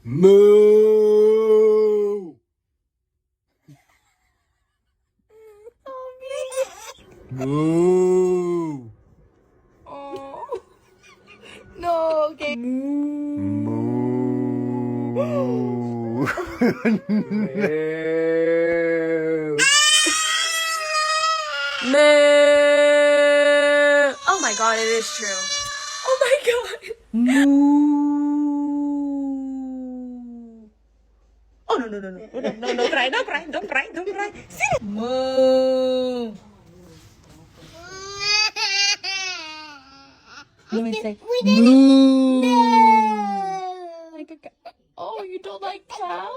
Moo. Moo. Oh. No, okay. Moo. Moo. Oh my god, it is true. Oh my god. Moo. Oh no no no no no no no cry, don't cry, don't cry, don't cry. Moo. Let me say moo. Like a cow. Oh, you don't like cows?